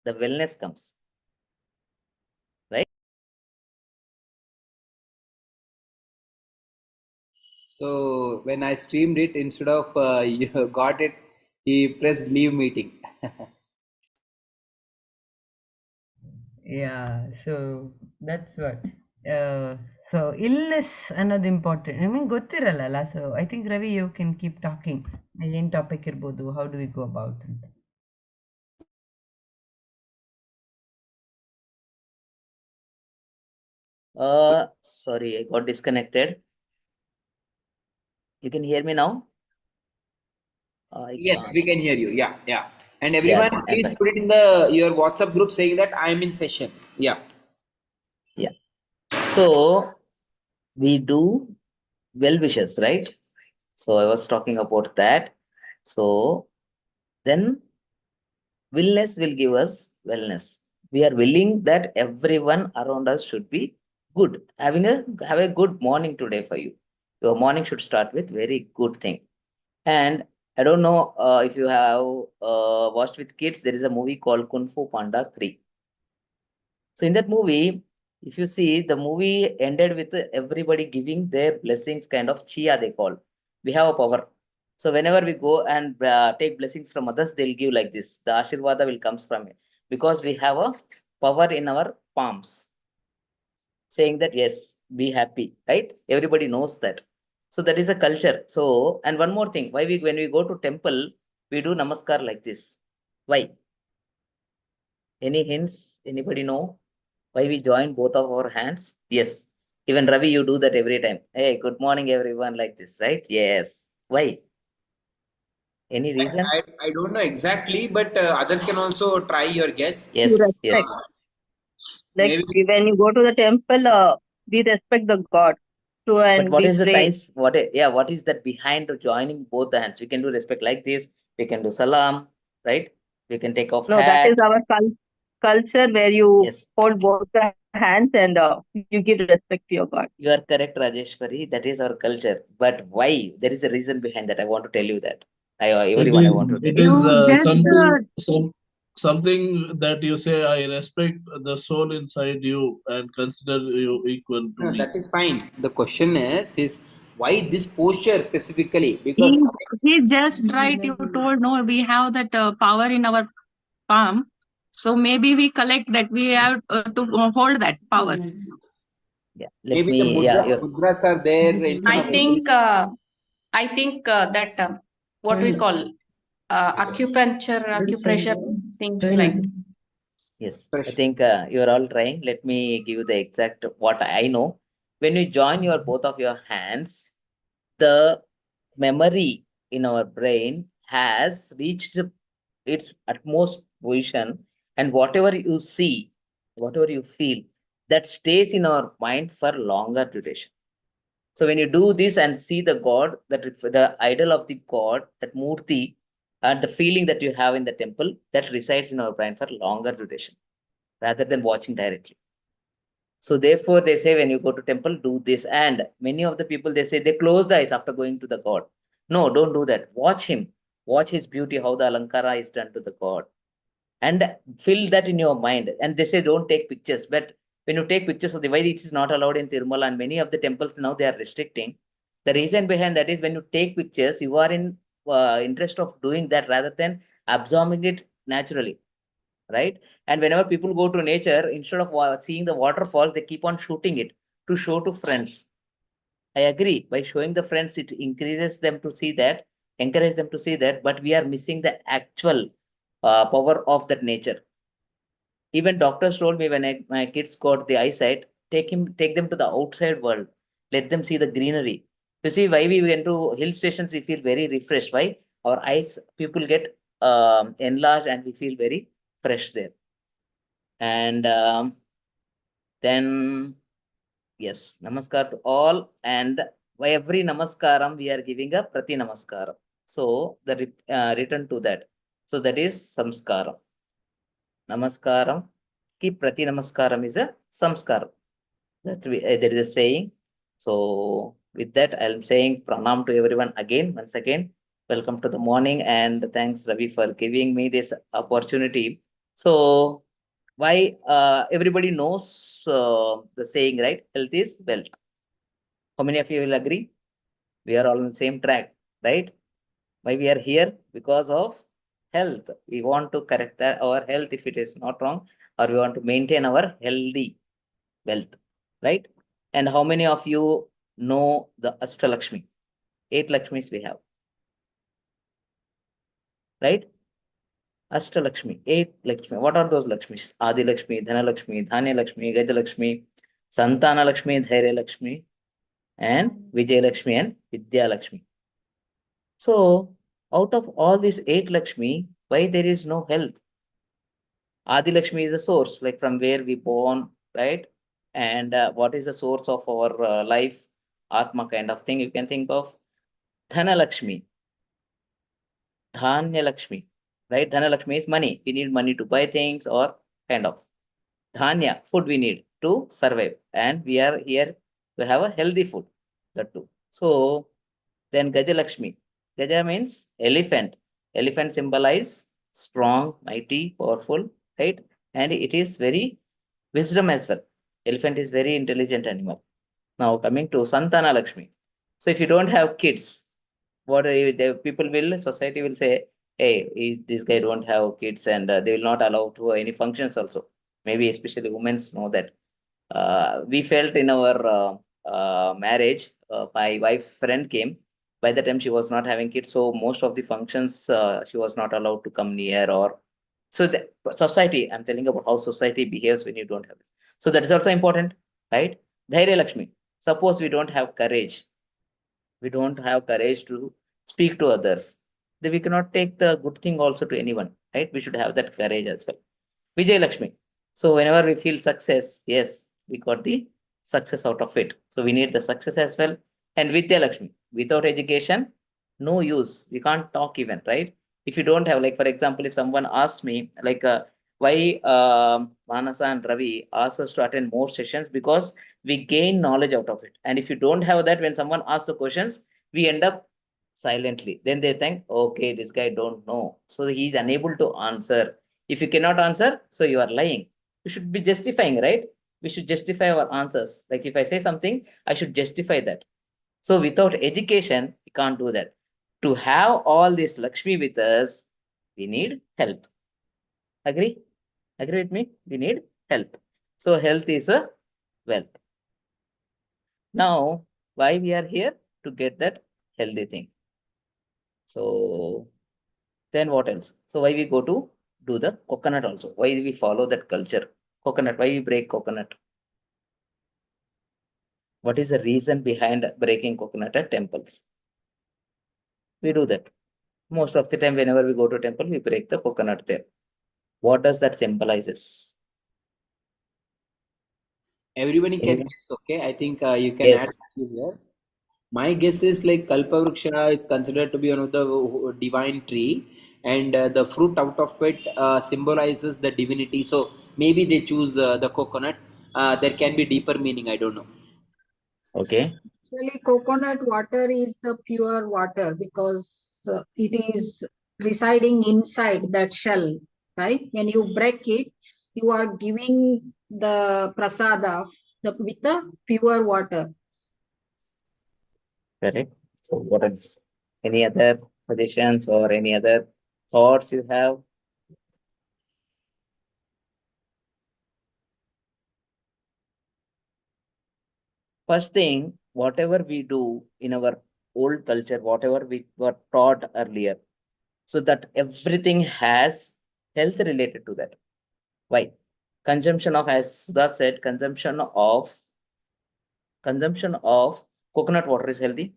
the wellness comes. Right? So when I streamed it, instead of you got it, he pressed leave meeting. Yeah, so that's what. Uh, so illness ಅನ್ನೋದು important ನಿಮಗೆ ಗೊತ್ತಿರಲ್ಲ so I think Ravi you can keep talking ಏನು topic ಇರ್ಬೋದು how do we go about ಅಂತ Sorry, I got disconnected. You can hear me now? I Yes, we can't. can hear you. Yeah, yeah. And everyone, Yes, I'm please back. put it in the your WhatsApp group saying that I am in session. Yeah. Yeah. So we do well wishes, right? So I was talking about that. So then willness will give us wellness. We are willing that everyone around us should be good. Have a good morning today for you. Your morning should start with very good thing. And I don't know if you have watched with kids. There is a movie called Kung Fu Panda 3. So in that movie, if you see, the movie ended with everybody giving their blessings, kind of chia they call. We have a power. So whenever we go and take blessings from others, they'll give like this. The Ashirvada will comes from it because we have a power in our palms, saying that yes, be happy, right? Everybody knows that. So that is a culture. So, and one more thing, why when we go to temple, we do namaskar like this. Why? Any hints? Anybody know? Why we join both of our hands? Yes. Even Ravi, you do that every time. Hey, good morning, everyone, like this, right? Yes. Why? Any reason? I don't know exactly, but others can also try your guess. To Yes, respect. yes. Like Maybe when you go to the temple, we respect the God. So But and what we is the pray. science? What is that behind joining both the hands? We can do respect like this. We can do salam, right? We can take off No, that is hat. our culture where you Yes, hold both the hands and you give respect to your God. you are correct, Rajeshwari. That is our culture. But why? There is a reason behind that. I want to tell you that. Everyone, I want to tell It you. is You just something that you say, I respect the soul inside you and consider you equal to no, me. that is fine. The question is why this posture specifically? Because He just right. You told no. We have that power in our palm, so maybe we collect that. We have to hold that power. Yeah. Let maybe the me. Yeah. mudras are there in front I of think. everybody. That what we call acupressure things like. Yes, I Pressure. think you are all trying. Let me give you the exact what I know. When you join your both of your hands, the memory in our brain has reached its utmost position, and whatever you see, whatever you feel, that stays in our mind for longer duration. So when you do this and see the God, the idol of the God, that murti, and the feeling that you have in the temple, that resides in our brain for longer duration rather than watching directly. So therefore, they say when you go to temple, do this. And many of the people, they say they close the eyes after going to the God. No, don't do that. Watch him. Watch his beauty, how the alankara is done to the God. And feel that in your mind. And they say don't take pictures. But when you take pictures of the way it is not allowed in Tirumala and many of the temples now they are restricting. The reason behind that is when you take pictures, you are in interest of doing that rather than absorbing it naturally, right? And whenever people go to nature, instead of seeing the waterfall, they keep on shooting it to show to friends. I agree. By showing the friends, it increases them to see that, encourage them to see that, but we are missing the actual power of that nature. Even doctors told me when my kids got the eyesight, take them to the outside world, let them see the greenery. You see, why we went to hill stations, we feel very refreshed. Why? Our eyes, people get enlarged and we feel very fresh there. And then, yes, namaskar to all. And by every namaskaram, we are giving a prati namaskaram. So, the return to that. So, that is samskaram. Namaskaram. Ki prati namaskaram is a samskaram. There is a saying. So, with that, I'm saying pranam to everyone again, once again. Welcome to the morning and thanks, Ravi, for giving me this opportunity So why everybody knows the saying, right? Health is wealth. How many of you will agree? We are all on the same track, right? Why we are here? Because of health. We want to correct that our health if it is not wrong, or we want to maintain our healthy wealth, right? And how many of you know the Ashtalakshmi? 8 Lakshmis we have, right? Ashtalakshmi, 8 Lakshmi. What are those Lakshmis? Adi Lakshmi, Dhana Lakshmi, Dhanya Lakshmi, Gaja Lakshmi, Santana Lakshmi, Dhairya Lakshmi, and Vijay Lakshmi and Vidya Lakshmi. So, out of all these 8 Lakshmi, why there is no health? Adi Lakshmi is the source, like from where we born, right? And what is the source of our life? Atma kind of thing you can think of. Dhana Lakshmi, Dhanya Lakshmi, right? Dhana Lakshmi is money. We need money to buy things or kind of. Dhanya, food we need to survive. And we are here to have a healthy food, that too. So then Gaja Lakshmi. Gaja means elephant. Elephant symbolize strong, mighty, powerful, right? And it is very wisdom as well. Elephant is very intelligent animal. Now coming to Santana Lakshmi. So if you don't have kids, what the people will, society will say, hey, this guy don't have kids, and they will not allow to any functions also. Maybe especially women know that. We felt in our marriage, my wife's friend came. By the time she was not having kids, so most of the functions she was not allowed to come near. Or so the society, I'm telling about how society behaves when you don't have it. So that is also important, right? Dhairya Lakshmi. Suppose we don't have courage, we don't have courage to speak to others, then we cannot take the good thing also to anyone, right? We should have that courage as well. Vijay Lakshmi. So whenever we feel success, yes, we got the success out of it. So we need the success as well. And Vidya Lakshmi. Without education, no use. We can't talk even, right? If you don't have, like for example, if someone asks me, like why Manasa and Ravi ask us to attend more sessions, because we gain knowledge out of it. And if you don't have that, when someone asks the questions, we end up silently. Then they think, okay, this guy don't know. So he's unable to answer. If you cannot answer, so you are lying. You should be justifying, right? We should justify our answers. Like if I say something, I should justify that. So without education, we can't do that. To have all this Lakshmi with us, we need health. Agree? Agree with me? We need health. So health is a wealth. Now, why we are here? To get that healthy thing. So then what else? So why we go to do the coconut also? Why we follow that culture? Coconut, why we break coconut? What is the reason behind breaking coconut at temples? We do that. Most of the time, whenever we go to temple, we break the coconut there. What does that symbolizes? Everybody can Anyone? guess, okay? I think you can add Yes, value here. My guess is like Kalpavruksha is considered to be one of the divine tree, and the fruit out of it symbolizes the divinity. So maybe they choose the coconut. There can be deeper meaning. I don't know. okay, Actually, coconut water is the pure water because it is residing inside that shell, right? When you break it, you are giving the prasada with the pure water. correct. So what else? Any other suggestions or any other thoughts you have? First thing, whatever we do in our old culture, whatever we were taught earlier, so that everything has health related to that. Why? Consumption of, as Sudha said, consumption of coconut water is healthy.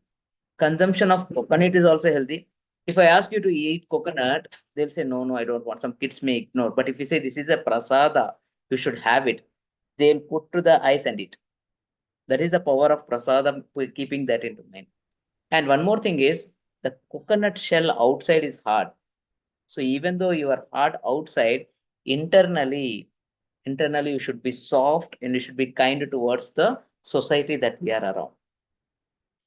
Consumption of coconut is also healthy. If I ask you to eat coconut, they'll say, no, no, I don't want. Some kids may ignore. But if you say this is a prasada, you should have it, they'll put to the eyes and eat. That is the power of prasadam, keeping that into mind. And one more thing is, the coconut shell outside is hard. So even though you are hard outside, internally you should be soft and you should be kind towards the society that we are around.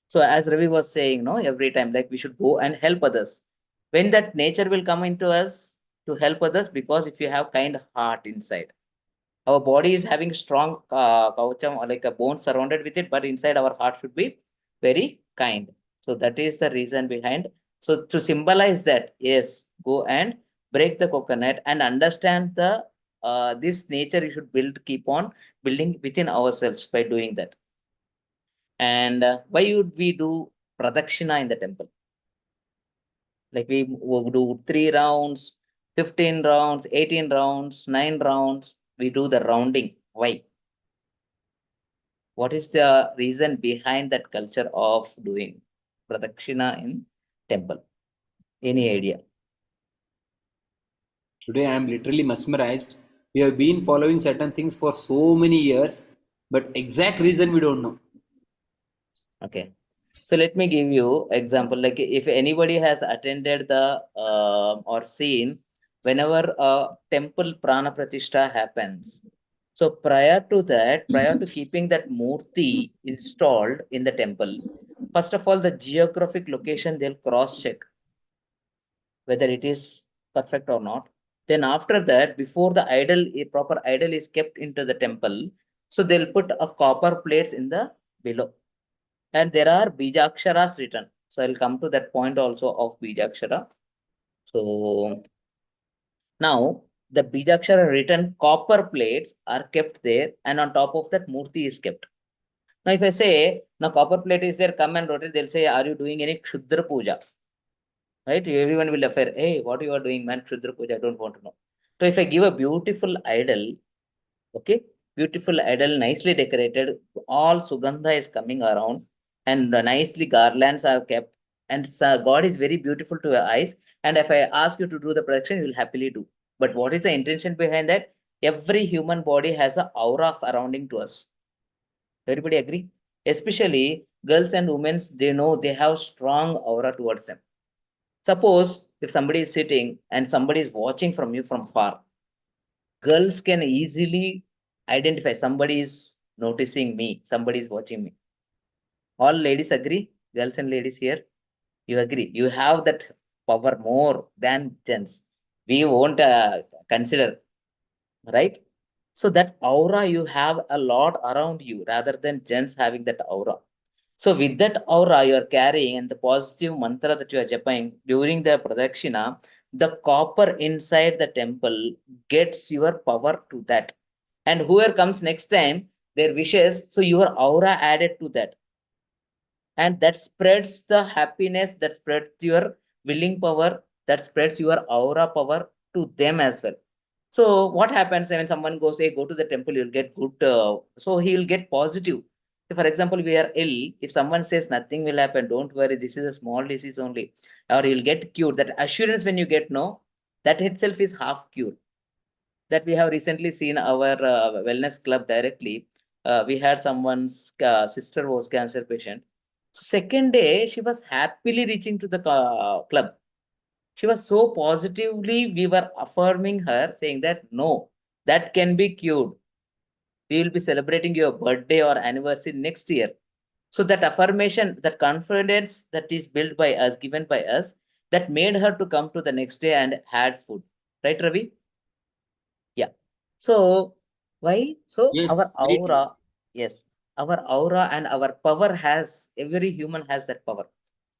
So as Ravi was saying, no, every time like we should go and help others. When that nature will come into us, to help others, because if you have kind heart inside, our body is having strong kavacham or like a bone surrounded with it, but inside our heart should be very kind. So that is the reason behind. So to symbolize that, yes, go and break the coconut and understand the this nature you should build, keep on building within ourselves by doing that. And why would we do pradakshina in the temple? Like we would do 3 rounds, 15 rounds, 18 rounds, 9 rounds. We do the rounding. Why? What is the reason behind that culture of doing pradakshina in temple? Any idea? Today I am literally mesmerized. We have been following certain things for so many years, but exact reason we don't know. Okay. So let me give you example. Like if anybody has attended the or seen whenever a temple prana pratishtha happens. So prior to that, prior to keeping that murti installed in the temple, first of all, the geographic location they'll cross check whether it is perfect or not. Then after that, before the idol, a proper idol is kept into the temple, so they'll put a copper plates in the below. And there are bijaksharas written. So I'll come to that point also of bijakshara. So now the bijakshara written copper plates are kept there, and on top of that murti is kept. Now if I say now copper plate is there, come and rotate, they'll say, are you doing any kshudra puja? Right? Everyone will affair, hey, what you are doing, man, kshudra puja, I don't want to know. So if I give a beautiful idol, okay, beautiful idol, nicely decorated, all sugandha is coming around, and nicely garlands are kept, and God is very beautiful to your eyes. And if I ask you to do the production, you will happily do. But what is the intention behind that? Every human body has an aura surrounding to us. Everybody agree? Especially girls and women, they know they have strong aura towards them. Suppose if somebody is sitting and somebody is watching from you from far, girls can easily identify somebody is noticing me, somebody is watching me. All ladies agree, girls and ladies here, you agree. You have that power more than gents. We won't consider, right? So that aura you have a lot around you rather than gents having that aura. So with that aura you are carrying and the positive mantra that you are japping during the pradakshina, the copper inside the temple gets your power to that. And whoever comes next time, their wishes, so your aura added to that. And that spreads the happiness, that spreads your willing power, that spreads your aura power to them as well. So what happens when someone goes, hey, go to the temple, you'll get good. So he'll get positive. If, for example, we are ill, if someone says nothing will happen, don't worry, this is a small disease only, or you'll get cured. That assurance when you get no, that itself is half cure. That we have recently seen our wellness club directly. We had someone's sister was cancer patient. So second day, she was happily reaching to the club. She was so positively, we were affirming her, saying that no, that can be cured. We will be celebrating your birthday or anniversary next year. So that affirmation, that confidence that is built by us, given by us, that made her to come to the next day and had food. Right, Ravi? Yeah. So why? So our Yes, very true. aura, yes, our aura and our power has, every human has that power.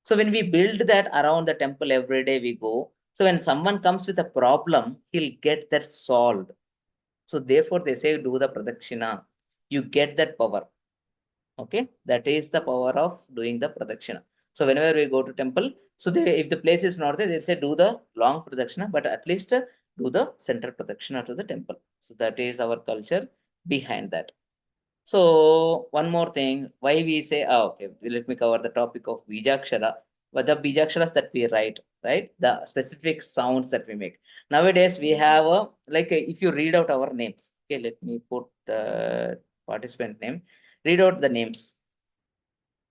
So when we build that around the temple every day we go, so when someone comes with a problem, he'll get that solved. So therefore they say do the pradakshina. You get that power. Okay, that is the power of doing the pradakshina. So whenever we go to temple, so they, if the place is not there, they say do the long pradakshina, but at least do the center pradakshina to the temple. So that is our culture behind that. So one more thing, why we say, okay, let me cover the topic of bijakshara. But the bijaksharas that we write, right? The specific sounds that we make. Nowadays we have a, like if you read out our names, okay, let me put the participant name, read out the names.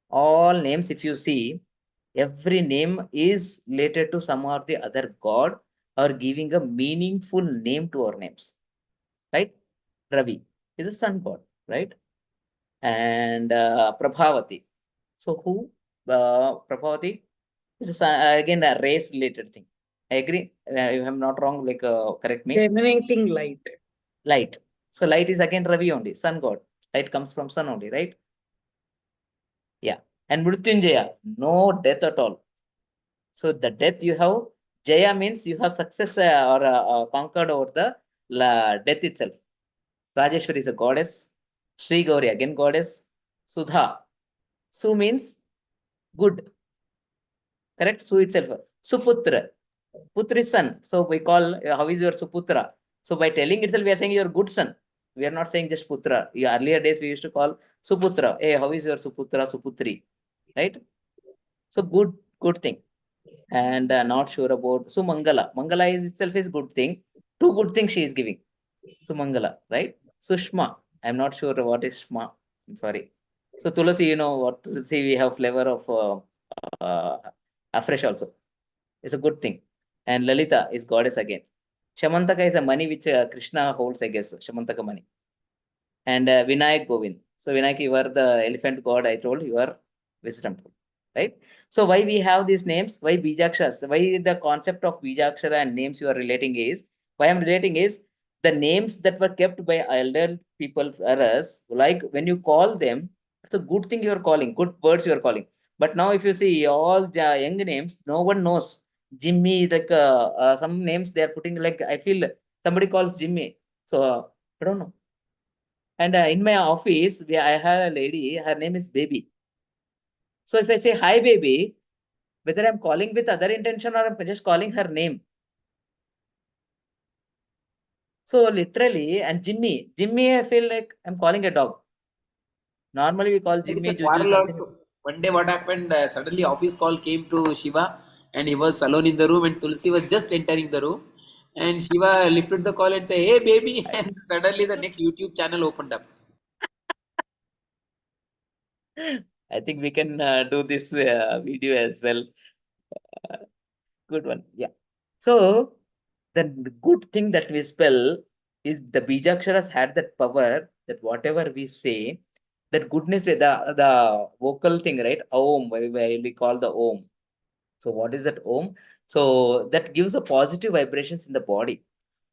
All names, if you see, every name is related to some or the other god or giving a meaningful name to our names, right? Ravi is a sun god, right? And Prabhavati. So who? Prabhavati is a, again a race related thing. I agree. If I'm not wrong, like correct me. Emanating light. Light. So light is again Ravi only, sun god. Light comes from sun only, right? Yeah. And Mrityunjaya, no death at all. So the death you have, Jaya means you have success or conquered over the death itself. Rajeshwari is a goddess. Sri Gauri again goddess. Sudha. Su means good. Correct? Su itself. Suputra. Putra is son. So we call, how is your Suputra? So by telling itself, we are saying your good son. We are not saying just Putra. Earlier days, we used to call Suputra. Hey, how is your Suputra, Suputri? Right? So good thing. And not sure about Sumangala. Mangala is itself is good thing. Two good things she is giving. Sumangala, right? Sushma. I'm not sure what is Shma. I'm sorry. So Tulasi, you know what Tulasi, we have flavor of afresh also. It's a good thing. And Lalita is goddess again. Shamantaka is a money which Krishna holds, I guess. Shamantaka money. And Vinayak Govind. So Vinayak, you are the elephant god. I told you are wisdom, right? So why we have these names? Why Bijakshas? Why the concept of Bijakshara and names you are relating is? Why I'm relating is the names that were kept by elder people for us. Like when you call them, it's a good thing you are calling, good words you are calling. But now if you see all the young names, no one knows. Jimmy, like some names they are putting, like I feel somebody calls Jimmy. So I don't know. And in my office, I have a lady, her name is Baby. So if I say, hi, baby, whether I'm calling with other intention or I'm just calling her name. So literally, and Jimmy, I feel like I'm calling a dog. Normally, we call There is Jimmy, a Juju, quarrel something. also. One day, what happened? Suddenly, office call came to Shiva, and he was alone in the room, and Tulsi was just entering the room, and Shiva lifted the call and said, "Hey, baby!" And suddenly, the next YouTube channel opened up. I think we can do this video as well. Good one. Yeah. So the good thing that we spell is the Bijaksharas had that power that whatever we say, that goodness, the vocal thing, right? Om, we call the Om. So what is that Om? So that gives a positive vibrations in the body.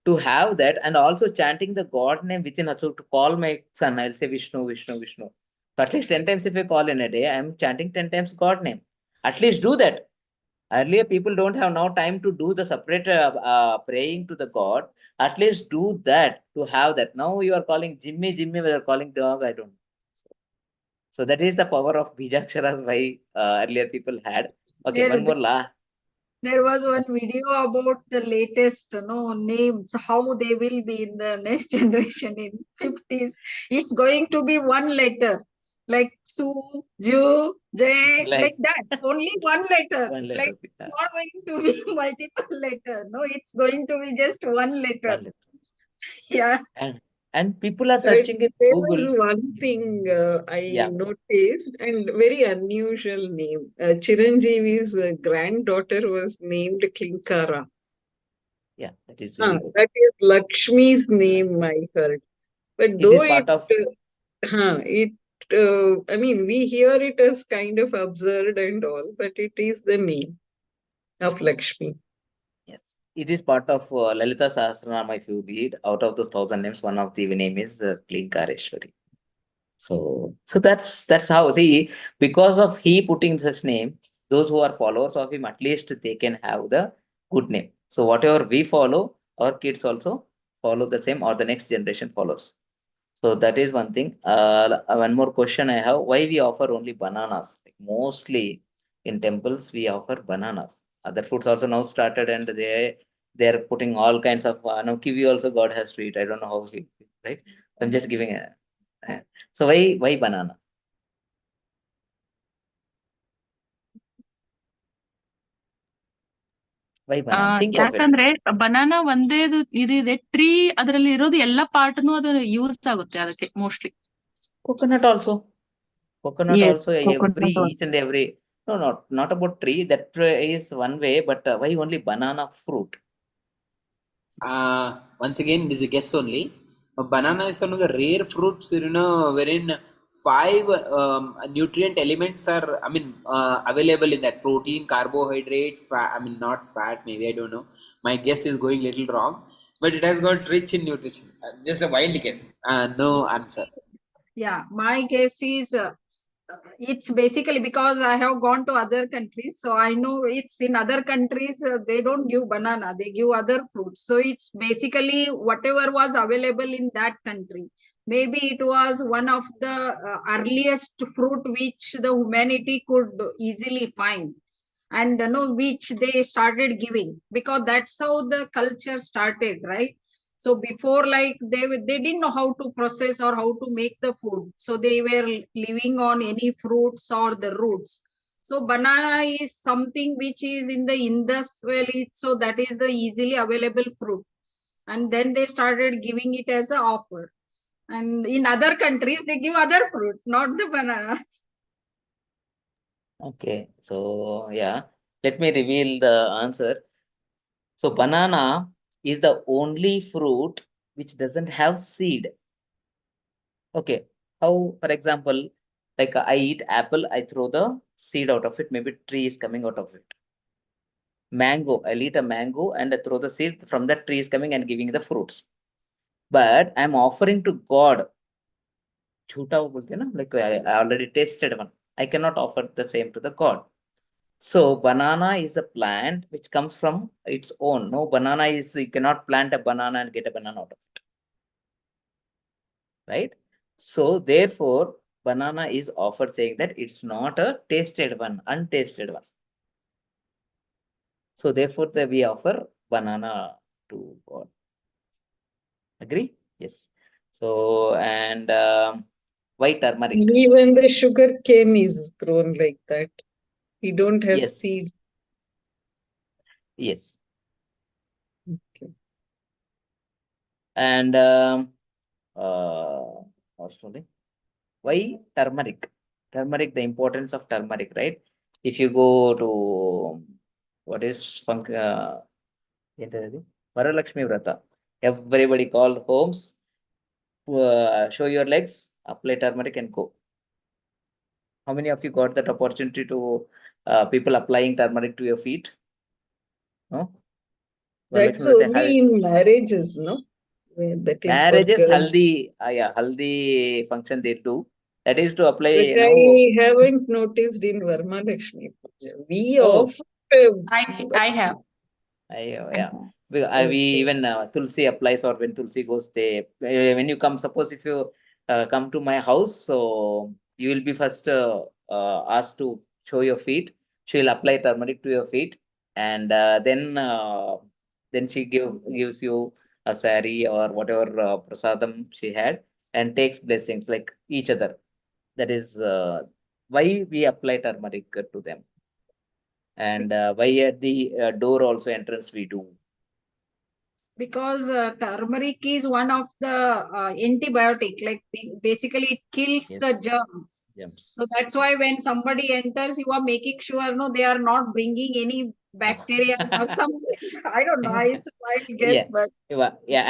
To have that, and also chanting the God name within us. So to call my son, I'll say Vishnu, Vishnu, Vishnu. So at least 10 times if I call in a day, I'm chanting 10 times God name. At least do that. Earlier, people don't have now time to do the separate praying to the God. At least do that to have that. Now you are calling Jimmy, Jimmy, we are calling dog. I don't know. So that is the power of Bijaksharas why earlier people had. Okay, There, one more la. there was one video about the latest names, how they will be in the next generation in 50s. It's going to be one letter, like Su, Ju, J, like Like that. Only one letter. one Like letter. it's not going to be multiple letter. No, it's going to be just one letter. One letter. Yeah. And people are Right. searching in There Google. was one thing I Yeah, noticed, and very unusual name. Chiranjeevi's granddaughter was named Klinkara. yeah, that is very good. That is Lakshmi's name, I heard. But It though is part of I mean, we hear it as kind of absurd and all, but it is the name of Lakshmi. yes, it is part of Lalita Sahasranama. If you read out of those 1,000 names, one of the name is Klinkareshwari. So that's how, see, because of he putting such name, those who are followers of him, at least they can have the good name. So whatever we follow, our kids also follow the same, or the next generation follows. So that is one thing. One more question I have: why we offer only bananas? Like mostly in temples we offer bananas. Other fruits also now started, and they are putting all kinds of now kiwi also God has to eat. I don't know how he, right. I'm just giving a so why banana? Why banana? Think of it. ಯಾಕಂದ್ರೆ banana ಒಂದೇದು ಇದಿದೆ tree ಅದ್ರಲ್ಲಿ ಇರೋದು ಎಲ್ಲಾ ಪಾರ್ಟ್ನು ಅದು use ಆಗುತ್ತೆ ಅದಕ್ಕೆ mostly. Coconut also. Coconut Yes, also every coconut each also. and every. No, not about tree. That is one way, but why only banana fruit? Once again, this is a guess only. Banana is one of the rare fruits, wherein five nutrient elements are, I mean, available in that: protein, carbohydrate, fat. I mean, not fat. Maybe, I don't know. My guess is going little wrong, but it has got rich in nutrition. Just a wild guess. No answer. Yeah, my guess is it's basically because I have gone to other countries, so I know it's in other countries they don't give banana, they give other fruits. So it's basically whatever was available in that country. Maybe it was one of the earliest fruit which the humanity could easily find, and which they started giving, because that's how the culture started, right? So before, like, they didn't know how to process or how to make the food, so they were living on any fruits or the roots. So banana is something which is in the Indus Valley, so that is the easily available fruit, and then they started giving it as an offer. And in other countries they give other fruit, not the banana. Okay, so yeah, let me reveal the answer. So banana is the only fruit which doesn't have seed. Okay, how, for example, like I eat apple, I throw the seed out of it, maybe tree is coming out of it. Mango, I'll eat a mango and I throw the seed from that tree is coming and giving the fruits. But I'm offering to God. Jhuta wo bolte na, like I already tasted one. I cannot offer the same to the God. So banana is a plant which comes from its own. No, banana is, you cannot plant a banana and get a banana out of it. Right? So therefore, banana is offered saying that it's not a tasted one, untasted one. So therefore, we offer banana to God. Agree? Yes. So, and why turmeric? Even the sugar cane is grown like that. We don't have Yes. seeds. Yes. Okay. And actually, why turmeric? Turmeric, the importance of turmeric, right? If you go to what is ఏంటది? Varalakshmi Vrata, everybody call homes, show your legs, apply turmeric and go. How many of you got that opportunity to people applying turmeric to your feet? No? That's Varalakshmi Vrata only in marriages, no? That is for marriages, girls. haldi, yeah, haldi function they do. That is to apply, But you know. I haven't noticed in Varma Lakshmi Puja. We Oh, often I have. yeah. We Okay. even Tulsi applies, or when Tulsi goes, they when you come, suppose if you come to my house, so you will be first asked to show your feet. She will apply turmeric to your feet, and then she gives you a sari or whatever prasadam she had, and takes blessings like each other. That is why we apply turmeric to them, and why at the door also entrance we do. Because turmeric is one of the antibiotic, like basically it kills the Yes. germs. Gems. So that's why when somebody enters, you are making sure no, they are not bringing any bacteria or something. I don't know. It's a wild guess, Yeah, but yeah,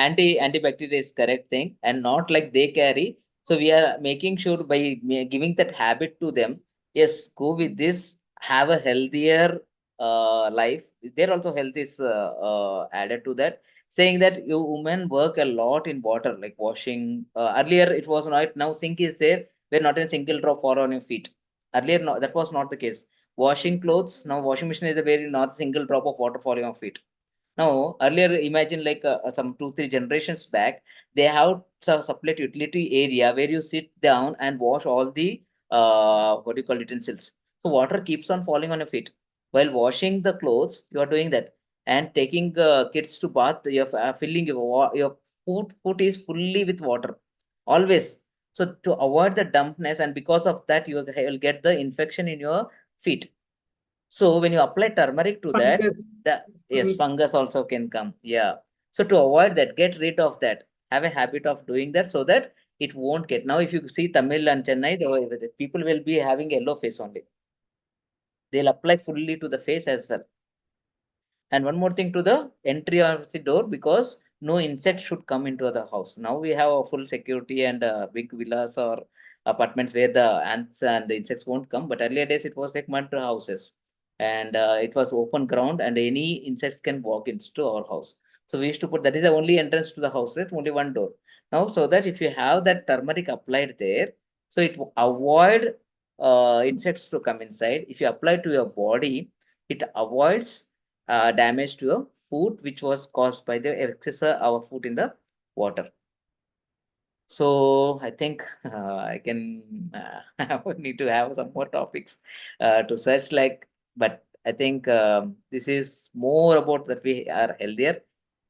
antibacterial is correct thing, and not like they carry. So we are making sure by giving that habit to them. Yes, go with this. Have a healthier life. There also health is added to that. Saying that you women work a lot in water, like washing. Earlier it was not. Now sink is there. Where not a single drop fall on your feet. Earlier, no, that was not the case. Washing clothes, now washing machine is a very not single drop of water falling on feet. Now, earlier, imagine like some 2, 3 generations back, they have some separate utility area where you sit down and wash all the what do you call utensils. So water keeps on falling on your feet. While washing the clothes, you are doing that, and taking kids to bath. You're filling your foot is fully with water, always. So to avoid the dampness, and because of that, you will get the infection in your feet. So when you apply turmeric to that, fungus. the yes, Mm. fungus also can come. Yeah. So to avoid that, get rid of that. Have a habit of doing that so that it won't get. Now, if you see Tamil and Chennai, the people will be having yellow face only. They'll apply fully to the face as well. And one more thing to the entry of the door, because no insect should come into the house. Now we have a full security and big villas or apartments where the ants and the insects won't come. But earlier days, it was like mud houses, and it was open ground, and any insects can walk into our house. So we used to put, that is the only entrance to the house, right? Only one door. Now, so that if you have that turmeric applied there, so it will avoid insects to come inside. If you apply to your body, it avoids damage to your food, which was caused by the excess of our food in the water. So I think I can I would need to have some more topics to search, like, but I think this is more about that we are healthier.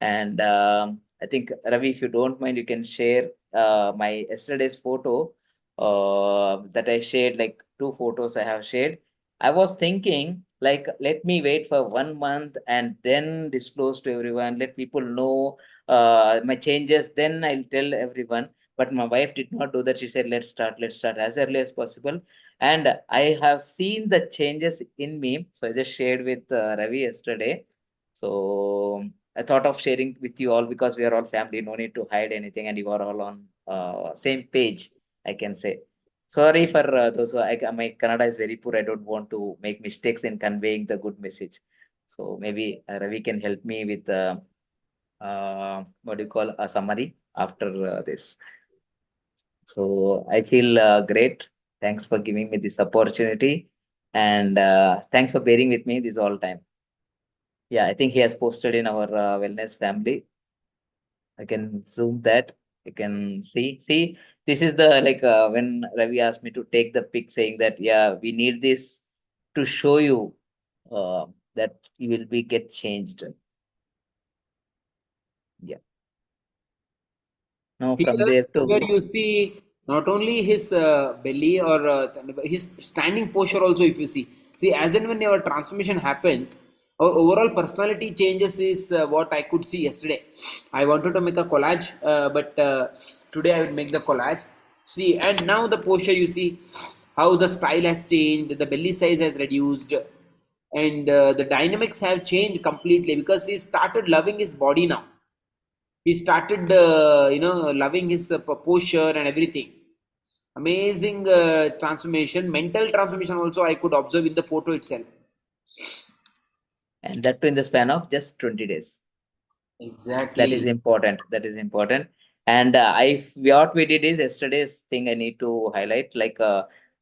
And I think, Ravi, if you don't mind, you can share my yesterday's photo that I shared, like 2 photos I have shared. I was thinking, like, let me wait for 1 month and then disclose to everyone, let people know my changes, then I'll tell everyone. But my wife did not do that. She said, let's start as early as possible. And I have seen the changes in me. So I just shared with Ravi yesterday. So I thought of sharing with you all, because we are all family, no need to hide anything, and you are all on same page, I can say. Sorry for those who, my Kannada is very poor. I don't want to make mistakes in conveying the good message. So maybe Ravi can help me with what do you call, a summary after this. So I feel great. Thanks for giving me this opportunity, and thanks for bearing with me this all time. Yeah, I think he has posted in our wellness family. I can zoom that. You can see. This is the, like, when Ravi asked me to take the pic, saying that, yeah, we need this to show you uh, that you will be get changed. Yeah. Now from Here, there here to, you see not only his belly or his standing posture also. If you see, as and when your transformation happens, our overall personality changes is what I could see yesterday. I wanted to make a collage, but today I will make the collage. See, and now the posture, you see how the style has changed, the belly size has reduced, and the dynamics have changed completely because he started loving his body now. He started loving his posture and everything. Amazing transformation, mental transformation also I could observe in the photo itself. and that too in the span of just 20 days. That is Exactly. important. That is important. And what we did is, yesterday's thing I need to highlight. Like,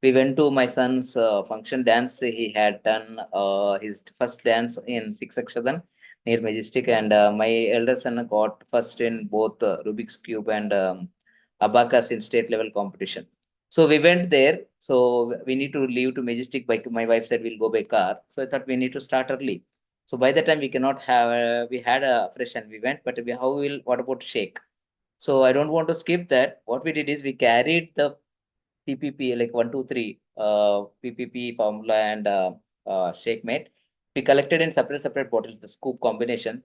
we went to my son's function dance. He had done his first dance in Six Akshadan near Majestic, and my elder son got first in both Rubik's Cube and Abacus in state level competition. So we went there. So we need to leave to Majestic by, my wife said we'll go by car. So I thought we need to start early. So by the time we cannot have, we had a fresh and we went, but how will, what about shake? So I don't want to skip that. What we did is we carried the PPP, like 1, 2, 3, PPP formula and shake mate. We collected in separate bottles, the scoop combination.